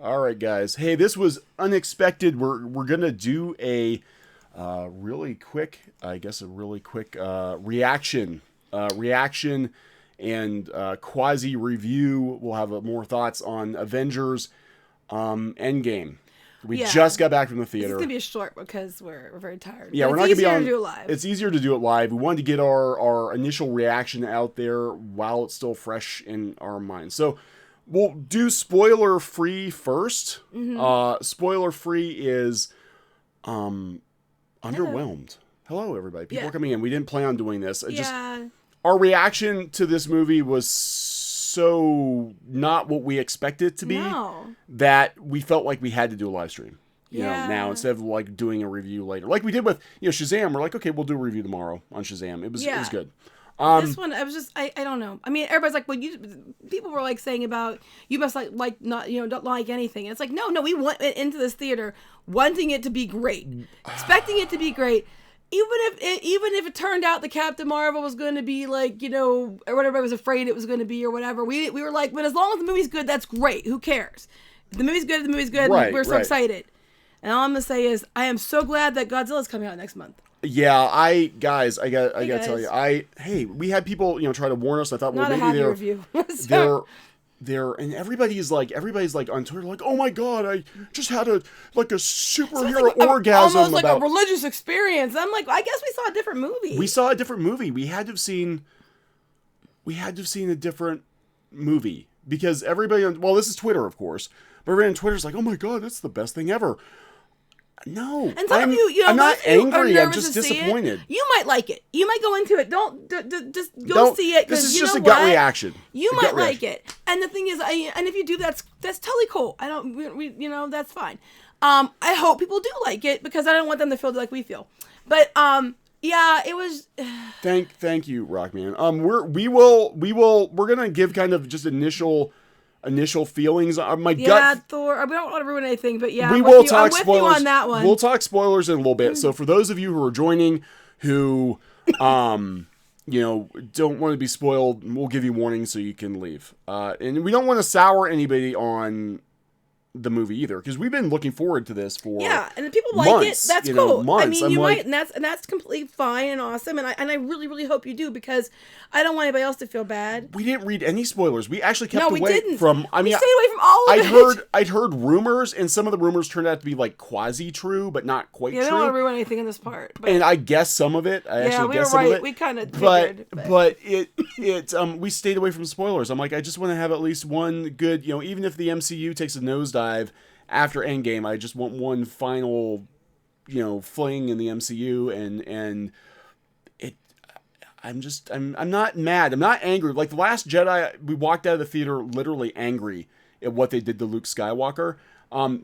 All right, guys. Hey, this was unexpected. We're gonna do a really quick, reaction, and quasi review. We'll have more thoughts on Avengers Endgame. We just got back from the theater. It's gonna be a short because we're very tired. Yeah, but we're not gonna be on. To do it live. It's easier to do it live. We wanted to get our initial reaction out there while it's still fresh in our minds. So we'll do spoiler free first. Mm-hmm. Spoiler free is underwhelmed. Hello, everybody. People are coming in. We didn't plan on doing this. Our reaction to this movie was so not what we expected it to be that we felt like we had to do a live stream. You know, now instead of like doing a review later, like we did with Shazam. We're like, okay, we'll do a review tomorrow on Shazam. It was good. This one, I was just, I don't know. I mean, everybody's like, well, people were like saying about you must like not don't like anything. And it's like, no, we went into this theater wanting it to be great, expecting it to be great. Even if it turned out the Captain Marvel was going to be like, or whatever I was afraid it was going to be or whatever, we were like, but as long as the movie's good, that's great. Who cares? If the movie's good, Right, we're so excited. And all I'm going to say is, I am so glad that Godzilla's coming out next month. Yeah, I gotta tell you, we had people, try to warn us. I thought, well, maybe they're and everybody's like on Twitter, like, oh my God, I just had a superhero orgasm, almost like a religious experience. I'm like, I guess we saw a different movie. We had to have seen a different movie because everybody this is Twitter, of course, but everybody on Twitter's like, oh my God, that's the best thing ever. No, and some of you, I'm not angry. I'm just disappointed. You might like it. You might go into it. Just go see it. This is just a gut reaction. You might like it. And the thing is, and if you do, that's totally cool. I don't, that's fine. I hope people do like it because I don't want them to feel like we feel. But yeah, it was. Thank you, Rockman. We're gonna give kind of just initial feelings. My gut. Thor. We don't want to ruin anything, but we will talk I'm spoilers. With you on that one. We'll talk spoilers in a little bit. So for those of you who are joining, who don't want to be spoiled, we'll give you warnings so you can leave. And we don't want to sour anybody on the movie either, because we've been looking forward to this for and if people like it, that's cool. I mean, might, and that's completely fine and awesome, and I really, really hope you do, because I don't want anybody else to feel bad. We didn't read any spoilers. We actually kept away from. We stayed away from all of it. I'd heard rumors, and some of the rumors turned out to be like quasi true, but not quite true. I don't want to ruin anything in this part. But. And I guess some of it. I actually guess some of it. We kind of but we stayed away from spoilers. I'm like, I just want to have at least one good, even if the MCU takes a nosedive after Endgame, I just want one final, fling in the MCU, and it. I'm not mad. I'm not angry. Like the Last Jedi, we walked out of the theater literally angry at what they did to Luke Skywalker.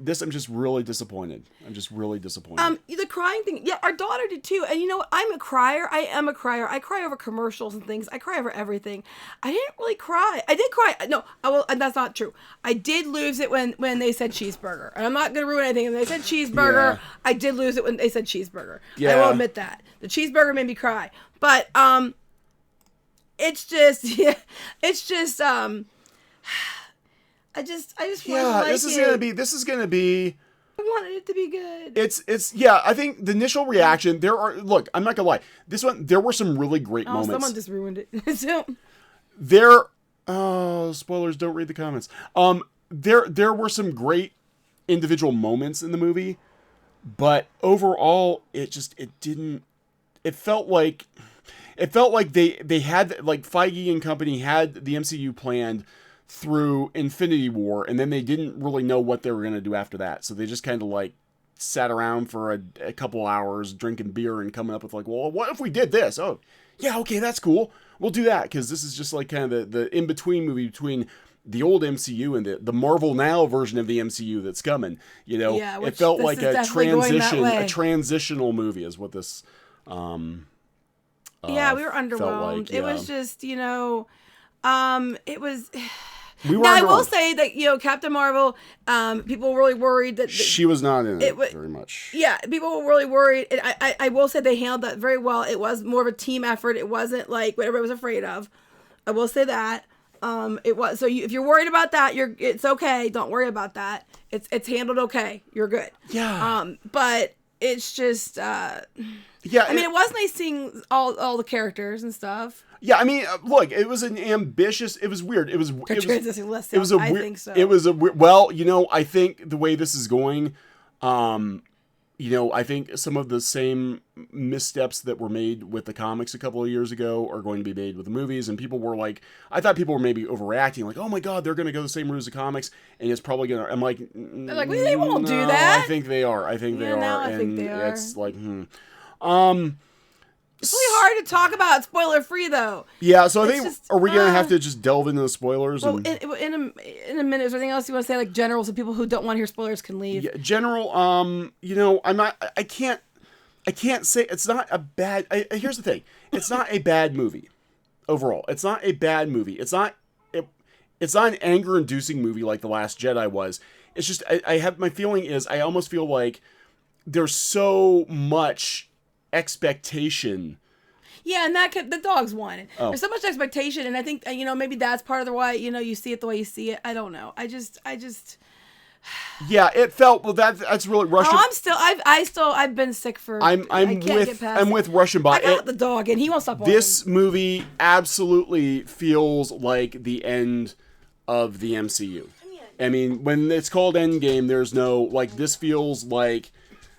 This, I'm just really disappointed. The crying thing, yeah, our daughter did too. And you know what? I'm a crier. I am a crier. I cry over commercials and things. I cry over everything. I didn't really cry. I did cry. No, and that's not true. I did lose it when they said cheeseburger. And I'm not going to ruin anything. When they said cheeseburger, yeah. I did lose it when they said cheeseburger. Yeah. I will admit that. The cheeseburger made me cry. But, it's just, I just this is gonna be I wanted it to be good. It's I think the initial reaction, I'm not gonna lie, there were some really great moments. Someone just ruined it. Spoilers, don't read the comments. There were some great individual moments in the movie, but overall it felt like they had, like, Feige and company had the MCU planned through Infinity War, and then they didn't really know what they were going to do after that. So they just kind of like sat around for a couple hours drinking beer and coming up with like, well, what if we did this? Oh, yeah, okay, that's cool. We'll do that, because this is just like kind of the in-between movie between the old MCU and the Marvel Now version of the MCU that's coming. It felt like a transitional movie is what this we were underwhelmed. Like, yeah. It was just, it was... I will say that, Captain Marvel, people were really worried that... she was not in it very much. Yeah, people were really worried. And I will say they handled that very well. It was more of a team effort. It wasn't like what everybody was afraid of. I will say that. It was if you're worried about that, it's okay. Don't worry about that. It's handled okay. You're good. Yeah. But it's just yeah. I mean, it was nice seeing all the characters and stuff. Yeah, I mean, look, it was an ambitious. It was weird. I think so. It was well, I think the way this is going, I think some of the same missteps that were made with the comics a couple of years ago are going to be made with the movies. And people were like, I thought people were maybe overreacting, like, oh my God, they're going to go the same route as the comics, and it's probably going to. I'm like, they're like, well, they won't do that. I think they are. I think they are. I think they are. It's like, It's really hard to talk about spoiler free though. Yeah, so I think are we gonna have to just delve into the spoilers? Well, in a minute, is there anything else you want to say, like general, so people who don't want to hear spoilers can leave? Yeah, general, I'm not. I can't say it's not a bad. Here's the thing: it's not a bad movie overall. It's not a bad movie. It's not an anger-inducing movie like The Last Jedi was. It's just I have my feeling is I almost feel like there's so much expectation. Yeah, and the dogs won it. There's so much expectation, and I think maybe that's part of the why you see it the way you see it. I don't know. I just. Yeah, it felt that's really Russian. Oh, I've been sick for. I'm with Russian Bot. I got the dog, and he won't stop. This movie absolutely feels like the end of the MCU. I mean, when it's called Endgame, there's no this feels like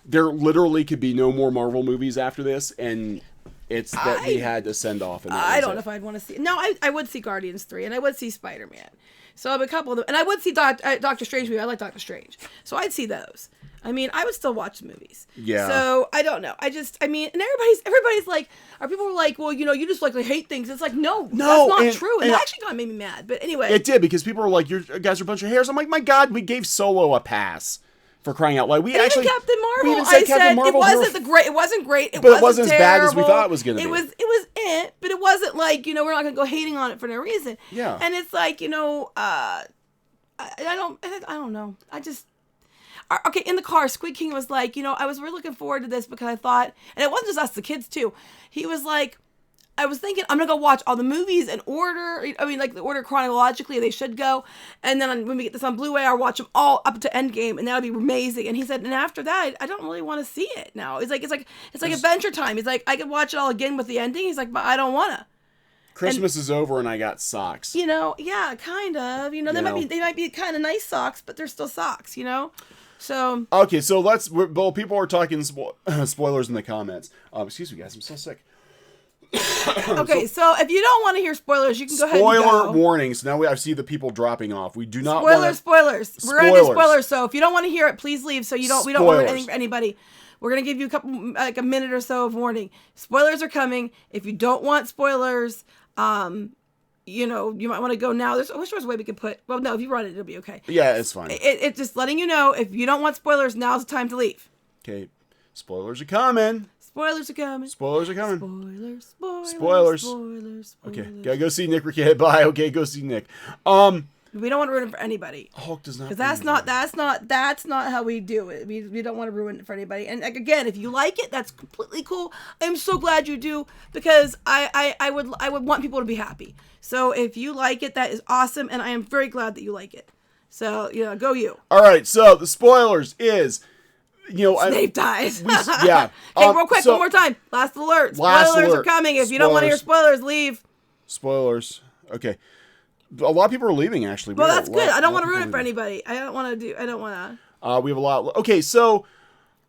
there literally could be no more Marvel movies after this, and it's that they had to send off. And I don't know if I'd want to see. No, I would see Guardians 3, and I would see Spider-Man. So I have a couple of them, and I would see Doctor Strange movie. I like Doctor Strange, so I'd see those. I mean, I would still watch the movies. Yeah. So I don't know. And everybody's like, people were like, well, you just like hate things. It's like, no, that's not true. And it actually kind of made me mad. But anyway, it did, because people were like, you guys are a bunch of hairs. I'm like, my God, we gave Solo a pass. For crying out loud, Even Captain Marvel. It wasn't great. But it wasn't as bad as we thought it was going to be. It was but it wasn't like we're not going to go hating on it for no reason. Yeah. And it's like I don't know. Okay, in the car, Squid King was like, I was really looking forward to this because I thought, and it wasn't just us, the kids too. He was like, I was thinking, I'm going to go watch all the movies in order. I mean, like the order chronologically, they should go. And then when we get this on Blu-ray, I'll watch them all up to Endgame, and that'll be amazing. And he said, and after that, I don't really want to see it now. It's like Adventure Time. He's like, I could watch it all again with the ending. He's like, but I don't want to. Christmas is over and I got socks. Yeah, kind of. They might be kind of nice socks, but they're still socks, So okay, so people are talking spoilers in the comments. Excuse me, guys, I'm so sick. Okay, so if you don't want to hear spoilers, you can go ahead and go. Spoiler warnings. Now I see the people dropping off. We do not spoilers. We're going to do spoilers, so if you don't want to hear it, please leave so we don't ruin anything for anybody. We're going to give you a minute or so of warning. Spoilers are coming. If you don't want spoilers, you might want to go now. I wish there was a way we could put, well, no, if you run it, it'll be okay. Yeah, it's fine. It's just letting you know, if you don't want spoilers, now's the time to leave. Okay, spoilers are coming. Spoilers are coming. Spoilers are coming. Spoilers. Okay, gotta go see Nick Rickett. Bye. Okay, go see Nick. We don't want to ruin it for anybody. Hulk does not. Because that's not how we do it. We don't want to ruin it for anybody. And again, if you like it, that's completely cool. I'm so glad you do, because I would want people to be happy. So if you like it, that is awesome, and I am very glad that you like it. So go you. All right. So the spoilers is. Snape dies. Yeah. Okay, real quick, one more time. Last alert. Spoilers are coming. If you don't want to hear spoilers, leave. Spoilers. Okay. A lot of people are leaving, actually. Well, that's good. I don't want to ruin it for anybody. I don't want to. We have a lot. Okay, so,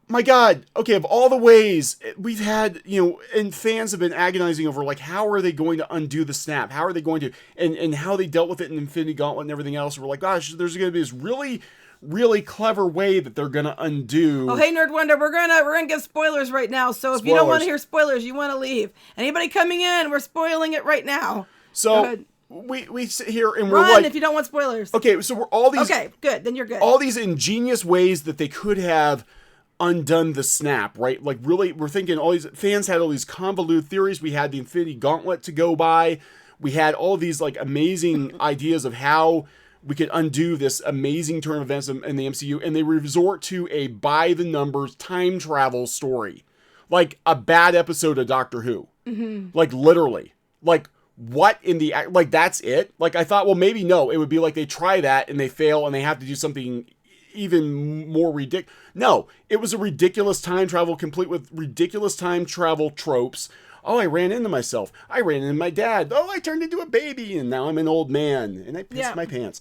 my God. Okay, of all the ways we've had, and fans have been agonizing over, like, how are they going to undo the snap? How are they going to, and how they dealt with it in Infinity Gauntlet and everything else. We're like, gosh, there's going to be this really, really clever way that they're gonna undo. Oh, hey, Nerd Wonder, we're gonna give spoilers right now. So if you don't want to hear spoilers, you want to leave. Anybody coming in, we're spoiling it right now. So we sit here and we're like, if you don't want spoilers. Okay, so we're all these. Okay, good. Then you're good. All these ingenious ways that they could have undone the snap, right? Like, really, we're thinking all these fans had all these convoluted theories. We had the Infinity Gauntlet to go by. We had all these like amazing ideas of how we could undo this amazing turn of events in the MCU, and they resort to a by-the-numbers time travel story. Like a bad episode of Doctor Who. Mm-hmm. Like, literally. Like, what in the, like, that's it? Like, I thought, well, maybe no, it would be like they try that and they fail and they have to do something even more ridiculous. No, it was a ridiculous time travel complete with ridiculous time travel tropes. Oh, I ran into myself. I ran into my dad. Oh, I turned into a baby and now I'm an old man and I pissed my pants.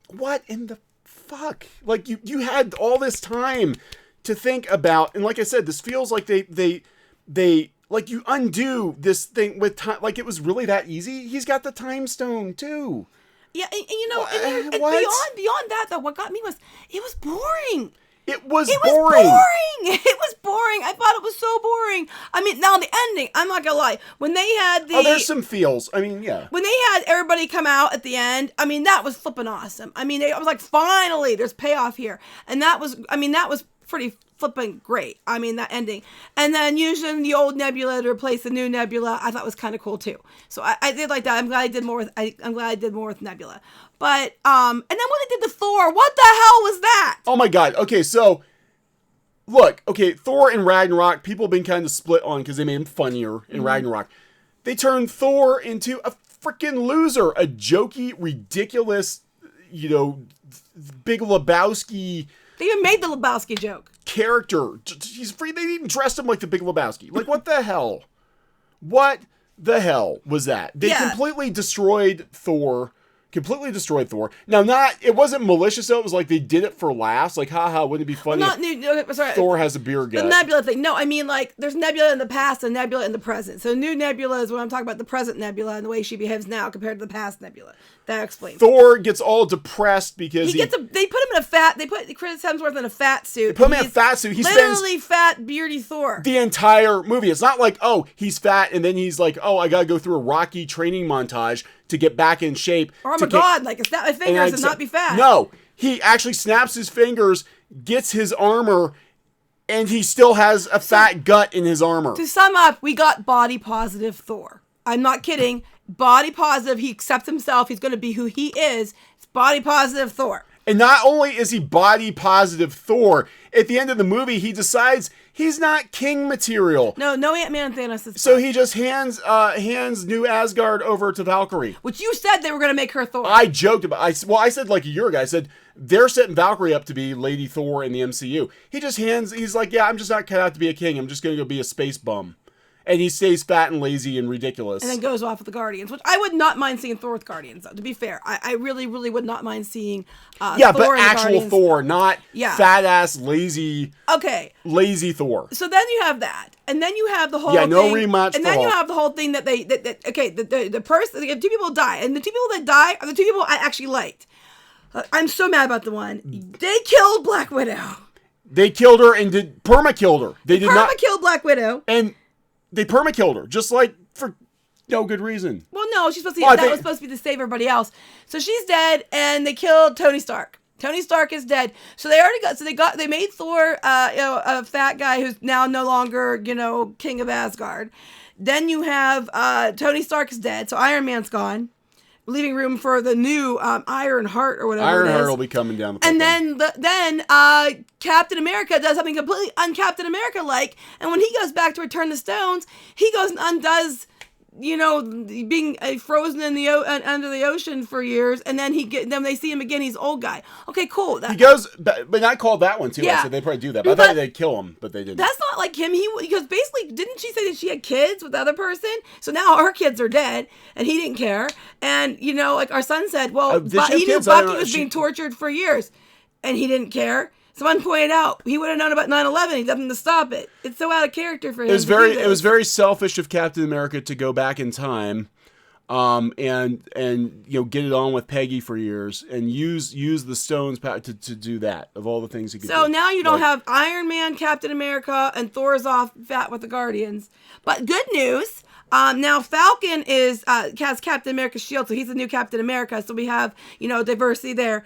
What in the fuck? Like, you had all this time to think about, and like I said, this feels like they like, you undo this thing with time. Like, it was really that easy. He's got the time stone too. Yeah, and you know, and beyond that, though, what got me was it was boring. It was boring. It was boring. I thought it was so boring. I mean, now the ending, I'm not gonna lie. When they had the... Oh, there's some feels. I mean, yeah. When they had everybody come out at the end, I mean, that was flipping awesome. I mean, I was like, finally, there's payoff here. And that was pretty flipping great. I mean, that ending. And then using the old Nebula to replace the new Nebula, I thought was kind of cool too. So I did like that. I'm glad I did more with Nebula. But and then when they did the Thor, what the hell was that? Oh my god. Okay, so look, Thor and Ragnarok, people have been kind of split on because they made him funnier in Ragnarok. They turned Thor into a freaking loser, a jokey, ridiculous, you know, Big Lebowski. They even made the Lebowski joke. Character. He's free. They even dressed him like the Big Lebowski. Like, what the hell? What the hell was that? They completely destroyed Thor. Now, it wasn't malicious, though. It was like they did it for laughs. Like, haha, wouldn't it be funny if Thor has a beer gut? The Nebula thing. No, I mean, like, there's Nebula in the past and Nebula in the present. So new Nebula is when I'm talking about the present Nebula and the way she behaves now compared to the past Nebula. That explains. Thor gets all depressed because they put him in a fat. They put Chris Hemsworth in a fat suit. They put him in a fat suit. He literally fat, beardy Thor. The entire movie. It's not like, oh, he's fat and then he's like, oh, I gotta go through a Rocky training montage to get back in shape. Or I'm a god, like, snap my fingers and not be fat. No, he actually snaps his fingers, gets his armor, and he still has a fat gut in his armor. To sum up, we got body positive Thor. I'm not kidding. Body positive. He accepts himself. He's going to be who he is. It's body positive Thor. And not only is he body positive Thor, at the end of the movie, he decides he's not king material. No Ant-Man and Thanos is so he just hands New Asgard over to Valkyrie. Which you said they were going to make her Thor. I joked about I said like a year ago, I said, they're setting Valkyrie up to be Lady Thor in the MCU. He's like, yeah, I'm just not cut out to be a king. I'm just going to go be a space bum. And he stays fat and lazy and ridiculous. And then goes off with the Guardians, which I would not mind seeing Thor with Guardians, though, to be fair. I really, really would not mind seeing Thor but actual Guardians. Thor, not fat-ass, lazy Thor. So then you have that. And then you have the whole thing. No rematch And then you have the whole thing that the person, two people die. And the two people that die are the two people I actually liked. I'm so mad about the one. They killed Black Widow. They killed her and perma-killed her. They killed Black Widow. And they perma-killed her, just like for no good reason. Well, no, she's supposed to be, was supposed to be to save everybody else. So she's dead, and they killed Tony Stark. Tony Stark is dead. So they made Thor, a fat guy who's now no longer, king of Asgard. Then you have Tony Stark is dead, so Iron Man's gone, leaving room for the new Iron Heart or whatever. Ironheart will be coming down the pipeline. And then Captain America does something completely un-Captain America-like, and when he goes back to return the stones, he goes and undoes, being frozen in the under the ocean for years, and then then they see him again. He's old guy. Okay, cool. He goes, but I called that one too. Yeah. I said they probably do that. But I thought they'd kill him, but they didn't. That's not like him. Because basically, didn't she say that she had kids with the other person? So now her kids are dead, and he didn't care. And like our son said, well, he knew Bucky was being tortured for years, and he didn't care. Someone pointed out he would have known about 9/11. He doesn't to stop it. It's so out of character for him. It was very selfish of Captain America to go back in time, and get it on with Peggy for years and use the stones to do that of all the things he could do. So now you don't have Iron Man, Captain America, and Thor's off fat with the Guardians. But good news. Now Falcon has Captain America's shield, so he's the new Captain America. So we have, diversity there.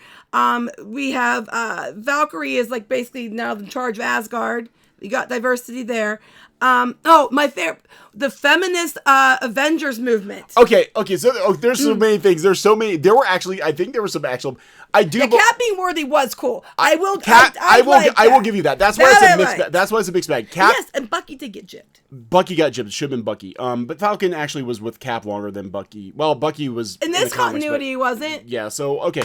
We have Valkyrie is like basically now in charge of Asgard. We got diversity there. My favorite, the feminist Avengers movement. Okay. So there's so many things. There's so many. There were actually, I think there were some actual. Cat being worthy was cool. I will give you that. That's why it's a mixed bag. That's why it's a mixed bag. Cap. Yes, and Bucky did get gypped. Bucky got gypped. Should have been Bucky. But Falcon actually was with Cap longer than Bucky. Well, Bucky was in this continuity. He wasn't. Yeah. So okay.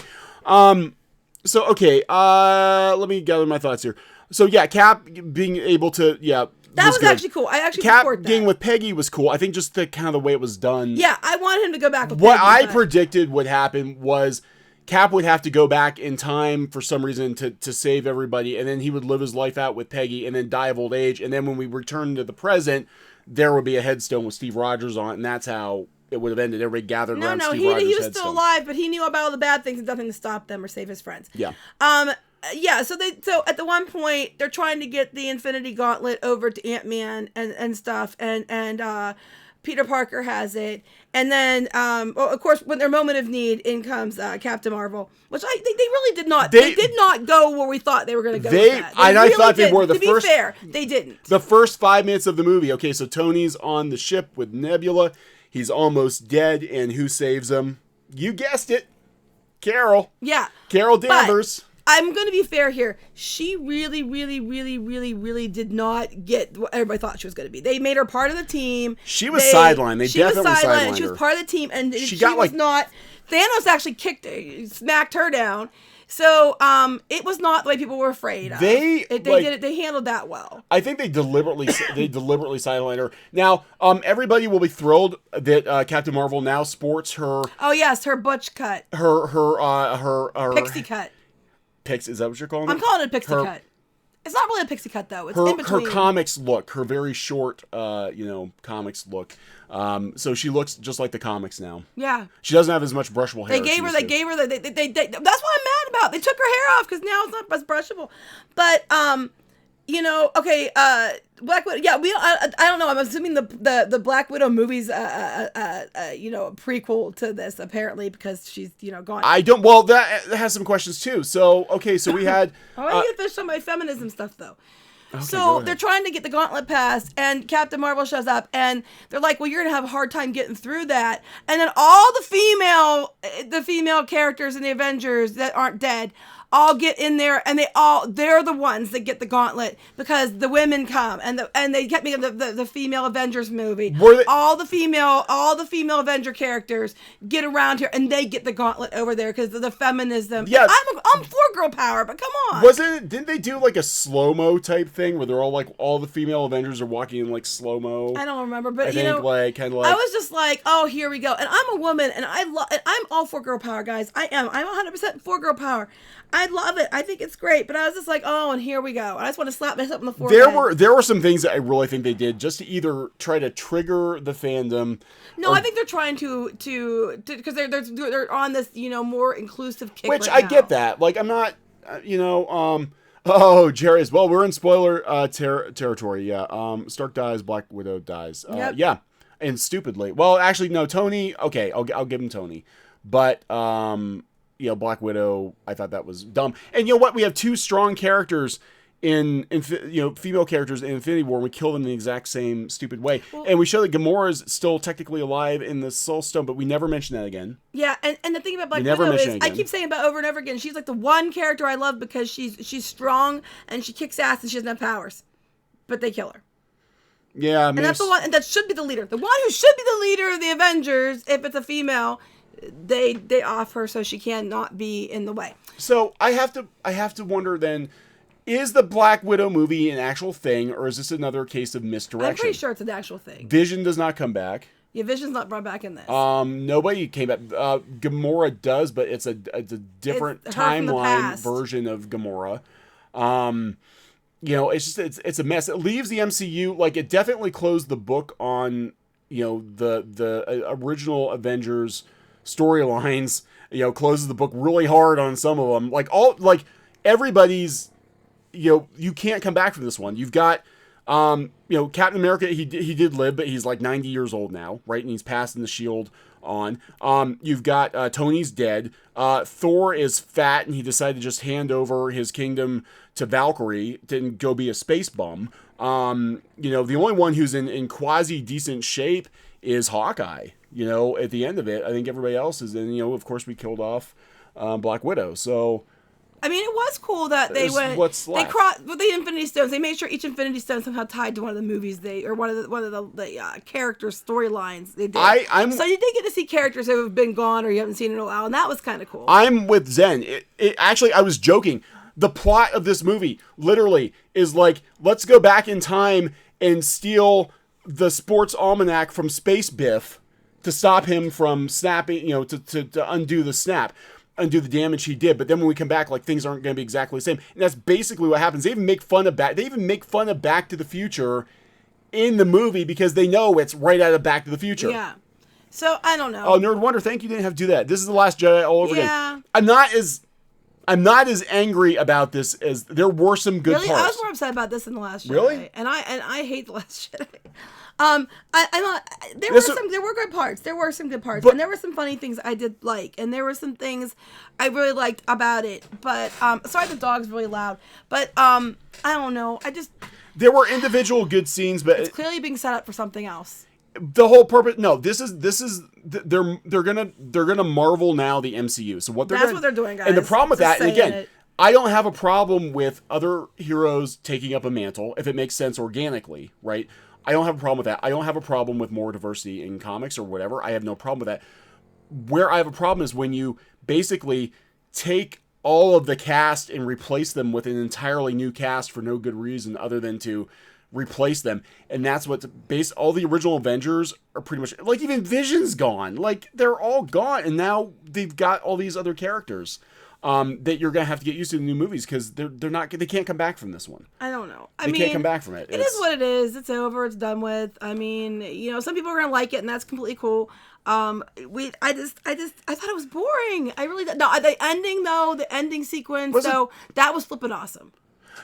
Let me gather my thoughts here. So yeah, Cap being able to that was actually cool. I actually Cap support that. getting with Peggy was cool. I think just the kind of the way it was done. Yeah, I wanted him to go back with what Peggy. I predicted would happen was Cap would have to go back in time for some reason to save everybody, and then he would live his life out with Peggy and then die of old age. And then when we return to the present, there would be a headstone with Steve Rogers on it, and that's how it would have ended. Everybody gathered around Steve Rogers' he was headstone. still alive, but he knew about all the bad things and nothing to stop them or save his friends. Yeah. So at the one point they're trying to get the Infinity Gauntlet over to Ant-Man and stuff, and Peter Parker has it, and then of course when their moment of need, in comes Captain Marvel, which I think they really did not. They did not go where we thought they were going to go. I thought they were. To be fair, they didn't. The first 5 minutes of the movie. Okay, so Tony's on the ship with Nebula. He's almost dead, and who saves him? You guessed it, Carol. Yeah, Carol Danvers. I'm going to be fair here. She really, really, really, really, really did not get what everybody thought she was going to be. They made her part of the team. She was sidelined. She was sidelined. She was part of the team, and she was not. Thanos actually smacked her down. So it was not the way people were afraid of. They did it. They handled that well. I think they deliberately sidelined her. Now, everybody will be thrilled that Captain Marvel now sports her. Oh yes, her butch cut. Her pixie cut. Is that what you're calling it? I'm calling it a pixie cut. It's not really a pixie cut though. It's in between. Her comics look, her very short, comics look. So she looks just like the comics now. Yeah. She doesn't have as much brushable hair. They gave her. That's what I'm mad about. They took her hair off because now it's not as brushable. But Black Widow. Yeah, I don't know. I'm assuming the Black Widow movie's a prequel to this apparently because she's gone. I don't. Well, that has some questions too. So so we had. I want to get finished on my feminism stuff though. Okay, so they're trying to get the gauntlet passed, and Captain Marvel shows up, and they're like, "Well, you're gonna have a hard time getting through that." And then all the female characters in the Avengers that aren't dead all get in there, and they're the ones that get the gauntlet because the women come, and they kept making the female Avengers movie. All the female Avenger characters get around here, and they get the gauntlet over there because of the feminism. Yeah, I'm for girl power, but come on. Didn't they do like a slow-mo type thing where they're all like all the female Avengers are walking in like slow-mo? I don't remember, but I was just like, oh, here we go. And I'm a woman, and I'm all for girl power, guys. I'm 100% for girl power. I love it. I think it's great. But I was just like, oh, and here we go. I just want to slap myself on the forehead. There were some things that I really think they did just to either try to trigger the fandom. No, I think they're trying to because they're on this more inclusive kick. Which right I get that. Like I'm not oh, Jerry as well. We're in spoiler territory. Yeah. Stark dies. Black Widow dies. Yep. Yeah. And stupidly. Well, actually, no. Tony. Okay, I'll give him Tony. But Black Widow, I thought that was dumb. And you know what? We have two strong characters in female characters in Infinity War. We kill them in the exact same stupid way. Well, and we show that Gamora is still technically alive in the Soul Stone, but we never mention that again. Yeah, and the thing about Black Widow is, I keep saying about over and over again, she's like the one character I love because she's strong and she kicks ass and she doesn't have powers. But they kill her. Yeah, and that's the one, and that should be the leader. The one who should be the leader of the Avengers, if it's a female, they off her so she cannot be in the way. So I have to wonder then, is the Black Widow movie an actual thing, or is this another case of misdirection? I'm pretty sure it's an actual thing. Vision does not come back. Yeah, Vision's not brought back in this. Nobody came back. Gamora does, but it's a different timeline version of Gamora. It's a mess. It leaves the MCU like it definitely closed the book on the original Avengers storylines. Closes the book really hard on some of them. Everybody's. You can't come back from this one. You've got, Captain America. He did live, but he's like 90 years old now, right? And he's passing the shield on. You've got Tony's dead. Thor is fat, and he decided to just hand over his kingdom to Valkyrie to go be a space bum. The only one who's in quasi decent shape is Hawkeye. At the end of it, I think everybody else is in. Of course, we killed off Black Widow. So, I mean, it was cool that they went. They crossed with the Infinity Stones. They made sure each Infinity Stone somehow tied to one of the movies or one of the characters' storylines they did. So you did get to see characters who have been gone or you haven't seen in a while, and that was kind of cool. I'm with Zen. Actually, I was joking. The plot of this movie literally is like, let's go back in time and steal the sports almanac from Space Biff to stop him from snapping, to undo the snap, undo the damage he did. But then when we come back, like, things aren't going to be exactly the same. And that's basically what happens. They even make fun of Back to the Future in the movie because they know it's right out of Back to the Future. Yeah. So, I don't know. Oh, Nerd Wonder, thank you. Didn't have to do that. This is The Last Jedi all over again. I'm not as angry about this as there were some good parts. I was more upset about this than The Last Jedi. Really? And I hate The Last Jedi. There were good parts. There were some good parts, and there were some funny things I did like, and there were some things I really liked about it. But sorry, the dog's really loud. But I don't know. There were individual good scenes, but it's clearly being set up for something else. The whole purpose. No, this is they're gonna Marvel now the MCU. So what they're doing, guys. And the problem with that, and again, I don't have a problem with other heroes taking up a mantle if it makes sense organically, right? I don't have a problem with that. I don't have a problem with more diversity in comics or whatever. I have no problem with that. Where I have a problem is when you basically take all of the cast and replace them with an entirely new cast for no good reason other than to replace them. And that's what's based. All the original Avengers are pretty much, like, even Vision's gone. Like, they're all gone. And now they've got all these other characters that you're going to have to get used to in the new movies because they can't come back from this one. I don't know. They can't come back from it. It is what it is. It's over. It's done with. I mean, some people are going to like it and that's completely cool. I thought it was boring. I really, no, the ending sequence, that was flipping awesome.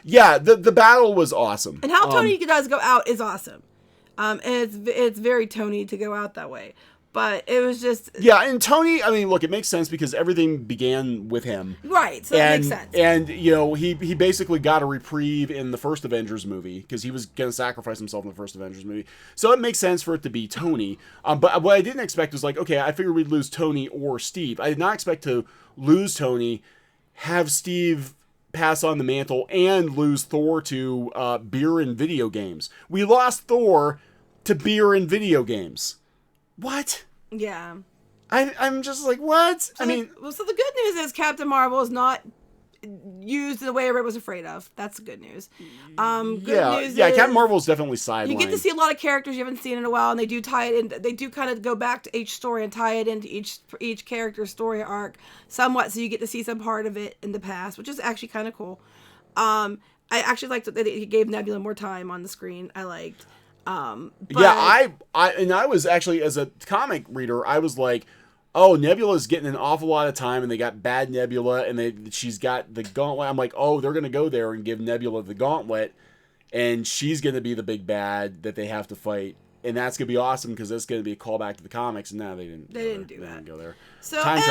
Yeah, the battle was awesome. And how Tony does go out is awesome. And it's very Tony to go out that way. But it was just... Yeah, and Tony, I mean, look, it makes sense because everything began with him. Right, so that makes sense. And, he basically got a reprieve in the first Avengers movie because he was going to sacrifice himself in the first Avengers movie. So it makes sense for it to be Tony. But what I didn't expect was like, okay, I figured we'd lose Tony or Steve. I did not expect to lose Tony, have Steve pass on the mantle, and lose Thor to beer and video games. We lost Thor to beer and video games. What? Yeah. I'm just like, what? So the good news is Captain Marvel is not used in the way everybody was afraid of. That's the good news. News is Captain Marvel is definitely sidelined. You get to see a lot of characters you haven't seen in a while, and they do tie it in. They do kind of go back to each story and tie it into each character's story arc somewhat, so you get to see some part of it in the past, which is actually kind of cool. I actually liked that he gave Nebula more time on the screen. I liked. I was actually, as a comic reader, I was like, oh, Nebula's getting an awful lot of time, and they got bad Nebula, and she's got the gauntlet. I'm like, oh, they're going to go there and give Nebula the gauntlet, and she's going to be the big bad that they have to fight. And that's going to be awesome because that's going to be a callback to the comics. And no, they didn't. They didn't go there. So time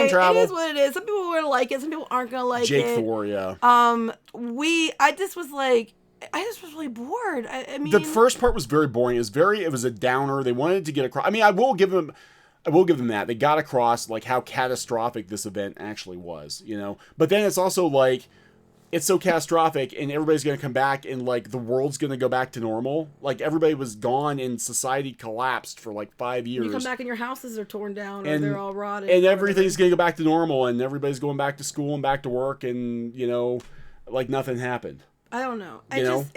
travel. It is what it is. Some people are going to like it. Some people aren't going to like it. Jake Thor, yeah. I just was really bored. I mean, the first part was very boring. It was a downer. They wanted to get across. I mean, I will give them that. They got across like how catastrophic this event actually was, But then it's also like, it's so catastrophic and everybody's going to come back and like the world's going to go back to normal. Like everybody was gone and society collapsed for like 5 years. You come back and your houses are torn down or they're all rotted. And everything's going to go back to normal and everybody's going back to school and back to work and, like nothing happened. I don't know. I don't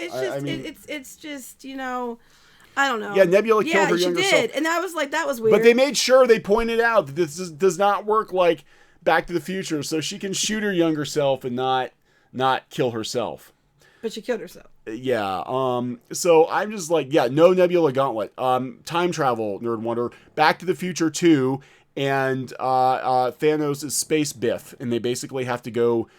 know. Yeah, Nebula killed her younger self. Yeah, she did. And I was like, that was weird. But they made sure they pointed out that this does not work like Back to the Future, so she can shoot her younger self and not kill herself. But she killed herself. Yeah. So I'm just like, no Nebula gauntlet. Time travel, Nerd Wonder. Back to the Future 2, and Thanos is Space Biff, and they basically have to go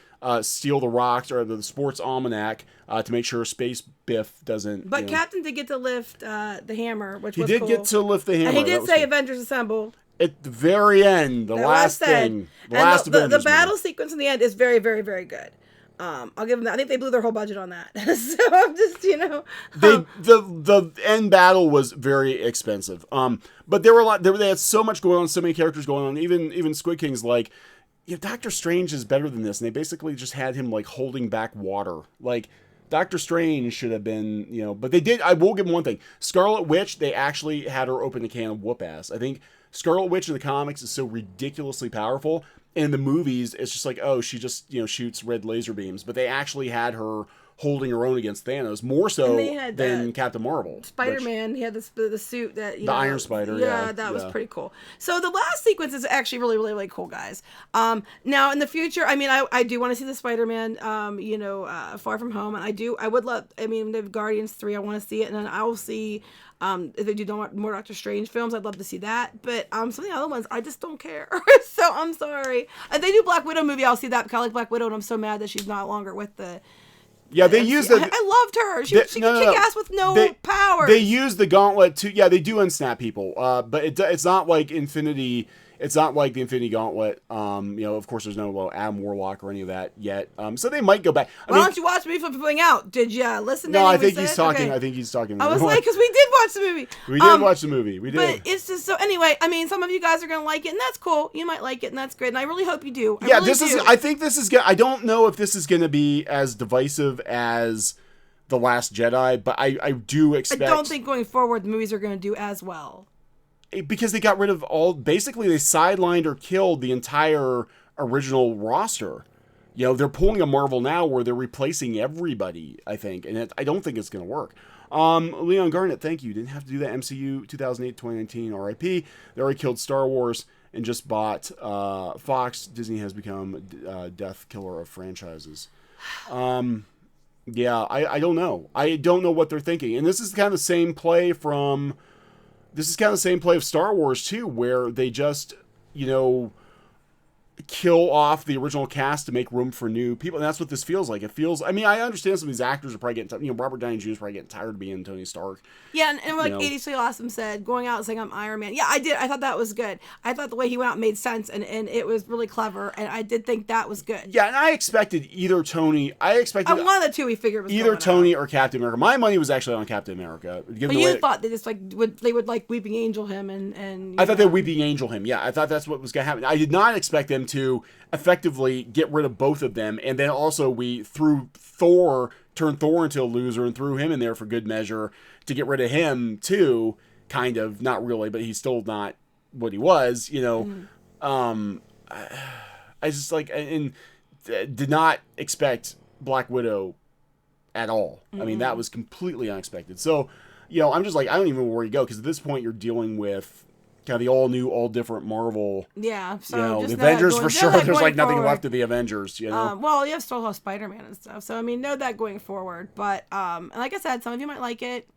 steal the rocks or the sports almanac to make sure Space Biff doesn't. But Captain did get to lift the hammer, which was cool. He did get to lift the hammer. And he did say Avengers Assemble. At the very end, the last thing, the last Avengers the battle movie. sequence in the end is very, very, very good. I'll give them that. I think they blew their whole budget on that. So I'm just, The end battle was very expensive. But there were they had so much going on, so many characters going on. Even Squid King's like, Doctor Strange is better than this, and they basically just had him like holding back water. Like Doctor Strange should have been, but they did. I will give them one thing: Scarlet Witch. They actually had her open a can of whoop ass. I think Scarlet Witch in the comics is so ridiculously powerful. In the movies, it's just like, oh, she just, shoots red laser beams. But they actually had her holding her own against Thanos, more so than Captain Marvel. Spider-Man, he had the suit that, the Iron Spider, that was pretty cool. So the last sequence is actually really, really, really cool, guys. Now, in the future, I mean, I do want to see the Spider-Man, Far From Home. And I would love, the Guardians 3, I want to see it. And then I will see... if they do more Doctor Strange films, I'd love to see that. But some of the other ones, I just don't care. So I'm sorry. If they do Black Widow movie, I'll see that because I like Black Widow, and I'm so mad that she's not longer with the. Yeah, they use the. I loved her. She can kick ass with no power. They use the gauntlet to. Yeah, they do unsnap people. But it's not like Infinity. It's not like the Infinity Gauntlet. Of course, there's no Adam Warlock or any of that yet. So they might go back. Why don't you watch me flipping out? Did you listen to No, I think he's talking. Okay. I think he's talking. I was like, because we did watch the movie. We did watch the movie. We did. But it's just so. Anyway, some of you guys are gonna like it, and that's cool. You might like it, and that's great. And I really hope you do. I think this is. I don't know if this is gonna be as divisive as The Last Jedi, but I do expect. I don't think going forward the movies are gonna do as well. Because they got rid of basically they sidelined or killed the entire original roster. They're pulling a Marvel now where they're replacing everybody, I think. And I don't think it's going to work. Leon Garnett, thank you. Didn't have to do that. MCU 2008-2019 RIP. They already killed Star Wars and just bought Fox. Disney has become death killer of franchises. Yeah, I don't know. I don't know what they're thinking. And this is kind of the same play from... This is kind of the same play of Star Wars, too, where they just, kill off the original cast to make room for new people. And that's what this feels like. It feels... I understand some of these actors are probably getting... Robert Downey Jr. is probably getting tired of being Tony Stark. Yeah, and like 80 So Awesome said, going out and saying I'm Iron Man. Yeah, I did. I thought that was good. I thought the way he went out made sense, and it was really clever, and I did think that was good. Yeah, and I expected either Tony... one of the two we figured was either Tony or Captain America. My money was actually on Captain America. But you thought they just would Weeping Angel him and I thought they'd Weeping Angel him. Yeah, I thought that's what was going to happen. I did not expect them to effectively get rid of both of them, and then also we turned Thor into a loser and threw him in there for good measure to get rid of him too, kind of, not really, but he's still not what he was, I just and did not expect Black Widow at all. Mm-hmm. That was completely unexpected. So, I'm just I don't even know where you go, because at this point you're dealing with kind of the all new, all different Marvel. Yeah. So the Avengers for sure. There's nothing left of the Avengers, Well, you have still have Spider-Man and stuff. So, know that going forward. But, and like I said, some of you might like it.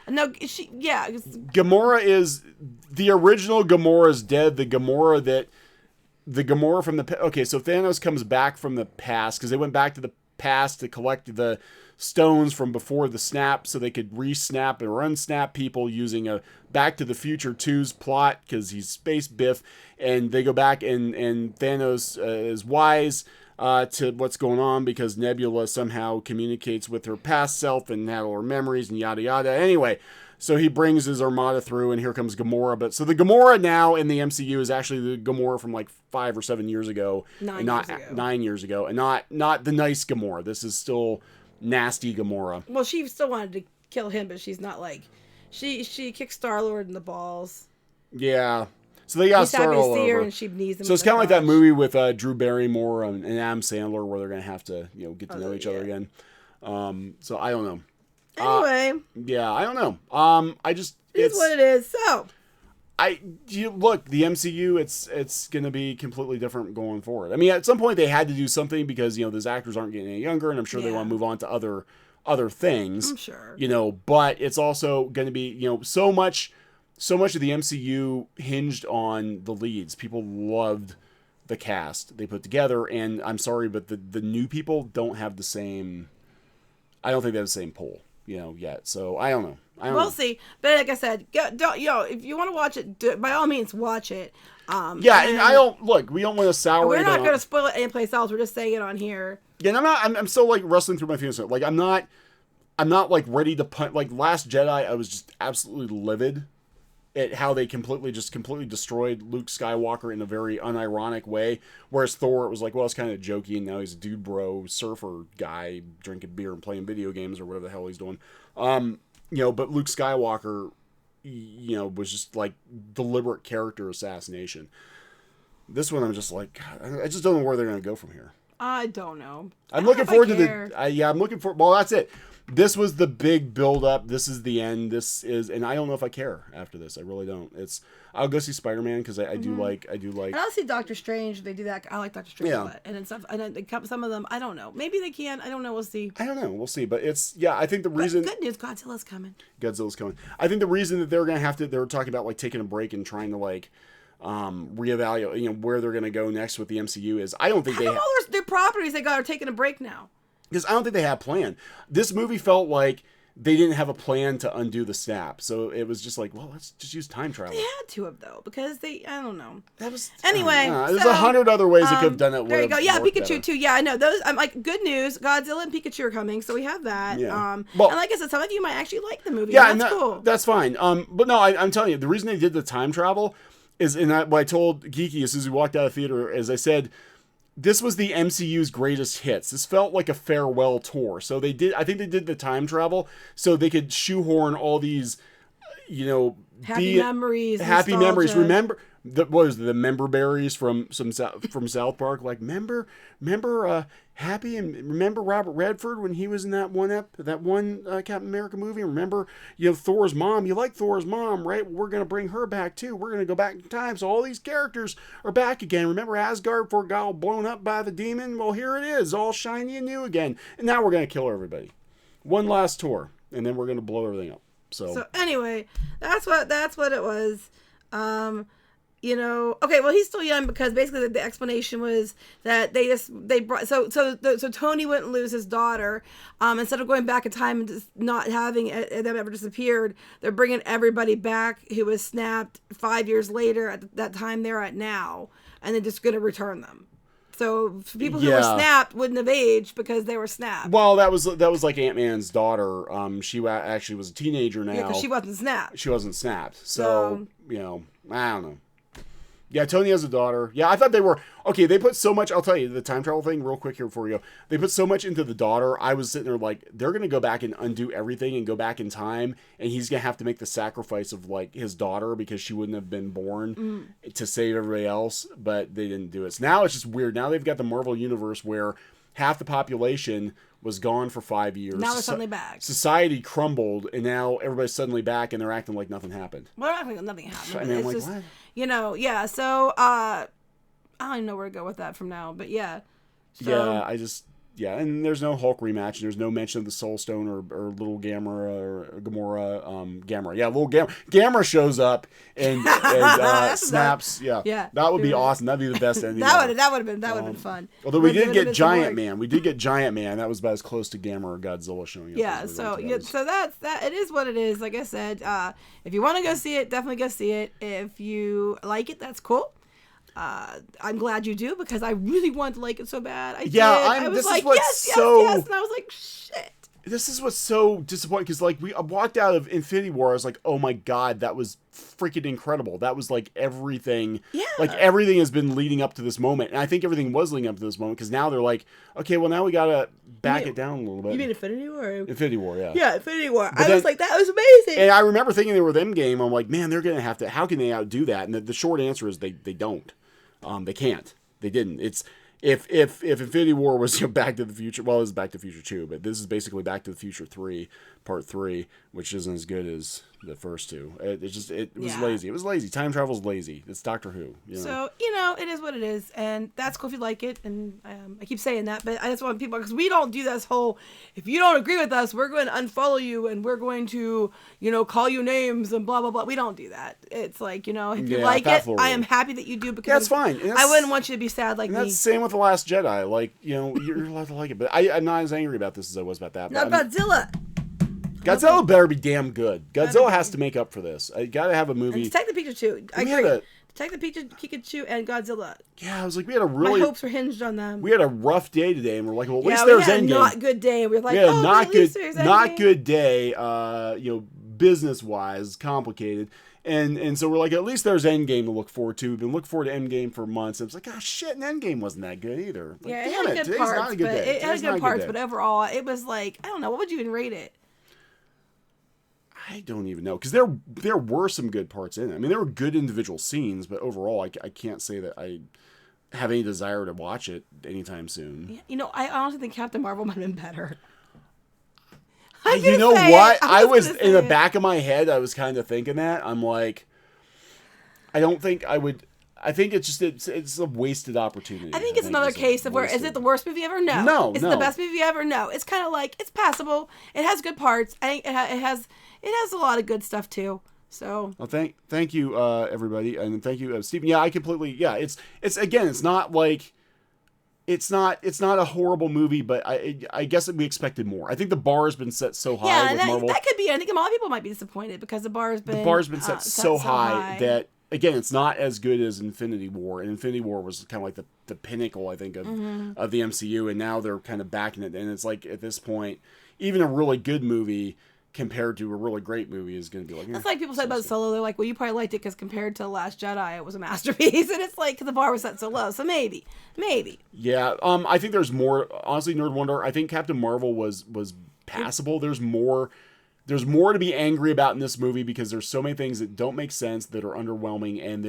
No, Gamora is... The original Gamora is dead. The Gamora from the... Okay, so Thanos comes back from the past, because they went back to the past to collect the stones from before the snap so they could re-snap or unsnap people using a Back to the Future 2's plot, because he's space biff, and they go back and Thanos is wise to what's going on because Nebula somehow communicates with her past self and had all her memories and yada yada. Anyway, so he brings his armada through, and here comes Gamora. But so the Gamora now in the MCU is actually the Gamora from 5 or 7 years ago, 9 years ago, and not the nice Gamora. This is still nasty Gamora. Well, she still wanted to kill him, but she's not she kicked Star-Lord in the balls. Yeah. So they got Star all over. And she knees him. So it's kind of like that movie with Drew Barrymore and Adam Sandler, where they're gonna have to get to know each other again. So I don't know. Anyway. Yeah, I don't know. It's what it is. So. Look, the MCU, it's going to be completely different going forward. At some point they had to do something because, those actors aren't getting any younger, and I'm sure they want to move on to other things. I'm sure. But it's also going to be, so much of the MCU hinged on the leads. People loved the cast they put together, and I'm sorry, but the new people don't have the same... I don't think they have the same pull. yet. So I don't know. We'll see. But like I said, if you want to watch it, by all means, watch it. And I don't look. We don't want to sour. We're not going to spoil it anyplace else. We're just saying it on here. Yeah, and I'm still like wrestling through my feelings. Like I'm not like ready to punt. Like Last Jedi, I was just absolutely livid at how they completely destroyed Luke Skywalker in a very unironic way. Whereas Thor, it was like, well, it's kind of jokey, and now he's a dude bro surfer guy drinking beer and playing video games or whatever the hell he's doing. But Luke Skywalker, was just like deliberate character assassination. This one, I'm just like, God, I just don't know where they're going to go from here. I don't know. I'm looking forward to I'm looking for. Well, that's it. This was the big build up. This is the end. And I don't know if I care after this. I really don't. I'll go see Spider-Man because I do like. And I'll see Doctor Strange. They do that. I like Doctor Strange a lot. And then stuff. And then some of them, I don't know. Maybe they can. I don't know. We'll see. I don't know. We'll see. But I think the reason. Good news. Godzilla's coming. I think the reason that they're going to they were talking about like taking a break and trying to like reevaluate, where they're going to go next with the MCU is I don't think all their properties they got are taking a break now. Because I don't think they have a plan. This movie felt like they didn't have a plan to undo the snap. So it was just like, well, let's just use time travel. They had to have, though, because I don't know. Anyway. There's 100 other ways they could have done it. There you go. Yeah, Pikachu, better. Too. Yeah, I know. Those, I'm like, good news. Godzilla and Pikachu are coming, so we have that. Yeah. And like I said, some of you might actually like the movie. Yeah, and that's cool. That's fine. But no, I'm telling you, the reason they did the time travel is, what I told Geeky as soon as we walked out of the theater, as I said, this was the MCU's greatest hits. This felt like a farewell tour. So I think they did the time travel so they could shoehorn all these, happy memories. Remember the member berries from South Park? Like remember Happy, and remember Robert Redford when he was in that one Captain America movie? Remember Thor's mom? You like Thor's mom, right? Well, we're gonna bring her back too. We're gonna go back in time, so all these characters are back again. Remember Asgard before it got all blown up by the demon? Well, here it is, all shiny and new again. And now we're gonna kill everybody. One last tour, and then we're gonna blow everything up. So anyway, that's what it was. Okay, well, he's still young because basically the explanation was that they brought so Tony wouldn't lose his daughter. Instead of going back in time and just not having them ever disappeared, they're bringing everybody back who was snapped 5 years later at that time they're at now, and they're just going to return them. So people who were snapped wouldn't have aged because they were snapped. Well, that was like Ant-Man's daughter. She actually was a teenager now. Yeah, because she wasn't snapped. So I don't know. Yeah, Tony has a daughter. Yeah, I thought they were... Okay, they put so much... I'll tell you, the time travel thing, real quick here before we go. They put so much into the daughter. I was sitting there like, they're going to go back and undo everything and go back in time, and he's going to have to make the sacrifice of, like, his daughter because she wouldn't have been born to save everybody else, but they didn't do it. So now it's just weird. Now they've got the Marvel Universe where half the population was gone for 5 years. Now they're suddenly back. Society crumbled, and now everybody's suddenly back, and they're acting like nothing happened. Well, they're acting like nothing happened. I mean, it's like, just, what? Yeah, so, I don't even know where to go with that from now, but yeah. So, and there's no Hulk rematch, and there's no mention of the Soul Stone or little Gamora or Gamora. Gamora. Yeah, little Gamora shows up and snaps. Yeah. That would be awesome. That'd be the best ending. that would have been fun. Although we did get Giant Man. That was about as close to Gamora or Godzilla showing up. Yeah, so that's that. It is what it is. Like I said, if you want to go see it, definitely go see it. If you like it, that's cool. I'm glad you do because I really wanted to like it so bad. I was like, yes, and I was like, shit. This is what's so disappointing because like I walked out of Infinity War, I was like, oh my god, that was freaking incredible. That was like everything. Yeah. Like everything has been leading up to this moment, and I think everything was leading up to this moment because now they're like, okay, well now we gotta back it down a little bit. You mean Infinity War? Infinity War, yeah. Yeah, Infinity War. I was like, that was amazing. And I remember thinking they were Endgame. I'm like, man, they're gonna have to. How can they outdo that? And the short answer is they don't. They can't. They didn't. It's if Infinity War was Back to the Future, well, it was Back to the Future 2, but this is basically Back to the Future 3, Part 3, which isn't as good as the first two. It was lazy. It was lazy. Time travel's lazy. It's Doctor Who. So, it is what it is, and that's cool if you like it, and I keep saying that, but I just want people, because we don't do this whole, if you don't agree with us, we're going to unfollow you, and we're going to, call you names, and blah, blah, blah. We don't do that. It's like, if you like it, I am happy that you do, because that's fine. I wouldn't want you to be sad like me. That's the same with The Last Jedi. Like, you're allowed to like it, but I'm not as angry about this as I was about that. Not Godzilla. Godzilla better be damn good. Godzilla has to make up for this. I gotta have a movie. And Detective Pikachu. I agree. Detective Pikachu and Godzilla. Yeah, I was like, we had a really... My hopes were hinged on them. We had a rough day today, and we're like, well, at least there's Endgame. We had a not good day. We were like, not good day, business-wise, complicated. And so we're like, at least there's Endgame to look forward to. We've been looking forward to Endgame for months. And it's like, oh, shit, and Endgame wasn't that good either. Like, yeah, it had good parts, it had good parts, but overall, it was like, I don't know, what would you even rate it? I don't even know, because there were some good parts in it. I mean, there were good individual scenes, but overall, I can't say that I have any desire to watch it anytime soon. You know, I honestly think Captain Marvel might have been better. You know what? I was in the back of my head, I was kind of thinking that. I'm like, I don't think I would. I think it's a wasted opportunity. I think it's another case of where, is it the worst movie ever? No. Is it the best movie ever? No. It's kind of like, it's passable. It has good parts. I think it has a lot of good stuff too. So. Well, thank you, everybody, and thank you, Stephen. Yeah, I completely. Yeah, it's again, it's not like. It's not a horrible movie, but I guess we expected more. I think the bar has been set so high with Marvel. That could be. I think a lot of people might be disappointed because the bar has been set so high that, again, it's not as good as Infinity War. And Infinity War was kind of like the pinnacle, I think, of the MCU. And now they're kind of backing it. And it's like, at this point, even a really good movie compared to a really great movie is going to be like... That's like people said about Solo. They're like, well, you probably liked it because compared to Last Jedi, it was a masterpiece. And it's like, the bar was set so low. So maybe. Yeah. I think there's more... Honestly, Nerd Wonder, I think Captain Marvel was passable. There's more to be angry about in this movie because there's so many things that don't make sense, that are underwhelming, and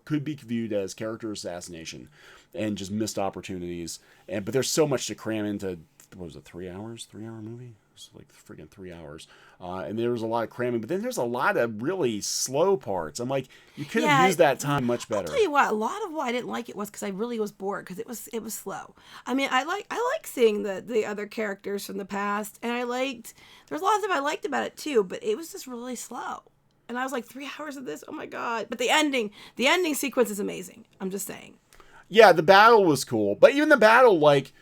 could be viewed as character assassination and just missed opportunities. But there's so much to cram into, what was it, 3 hours? 3-hour movie? It's like freaking 3 hours. And there was a lot of cramming, but then there's a lot of really slow parts. I'm like, you could have used that time much better. I'll tell you what, a lot of why I didn't like it was because I really was bored because it was slow. I mean, I like seeing the other characters from the past, and there's a lot of stuff I liked about it too, but it was just really slow. And I was like, 3 hours of this? Oh my God. But the ending sequence is amazing. I'm just saying. Yeah, the battle was cool. But even the battle, like,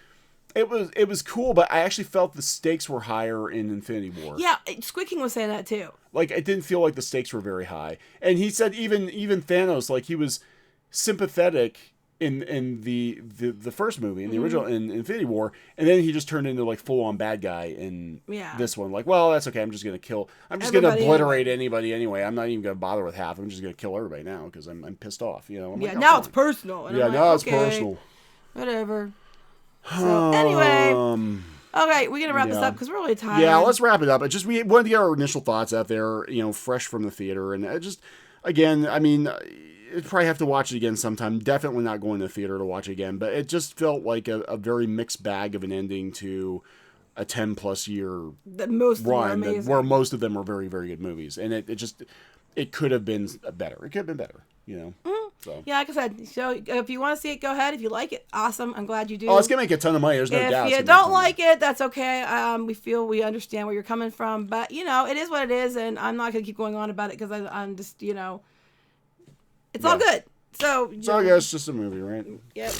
it was cool, but I actually felt the stakes were higher in Infinity War. Yeah, Squeaking was saying that too. Like, it didn't feel like the stakes were very high. And he said even Thanos, like, he was sympathetic in the first movie, in the original, in Infinity War, and then he just turned into, like, full-on bad guy in this one. Like, well, that's okay, I'm just going to obliterate anybody anyway. I'm not even going to bother with half. I'm just going to kill everybody now because I'm pissed off, you know? I'm like, now it's personal. And now it's personal. Whatever. So, anyway, okay, we're going to wrap this up because we're really tired. Yeah, let's wrap it up. We wanted to get our initial thoughts out there, fresh from the theater. And again, I mean, you'd probably have to watch it again sometime. Definitely not going to the theater to watch it again. But it just felt like a very mixed bag of an ending to a 10-plus year run where most of them were very, very good movies. And it could have been better. It could have been better, Mm-hmm. So. Yeah, like I said, so if you want to see it, go ahead. If you like it, awesome. I'm glad you do. Oh, it's going to make a ton of money. There's no doubt. If you don't like it, that's okay. We understand where you're coming from. But, it is what it is. And I'm not going to keep going on about it because I'm just, it's all good. So I guess it's just a movie, right? Yep.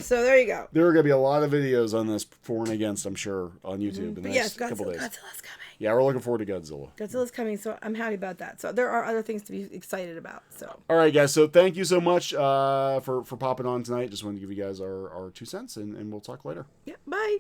So there you go. There are going to be a lot of videos on this for and against, I'm sure, on YouTube in the next couple days. Godzilla's coming. Yeah, we're looking forward to Godzilla. Godzilla's coming, so I'm happy about that. So there are other things to be excited about. So. All right, guys. So thank you so much for popping on tonight. Just wanted to give you guys our 2 cents, and we'll talk later. Yeah, bye.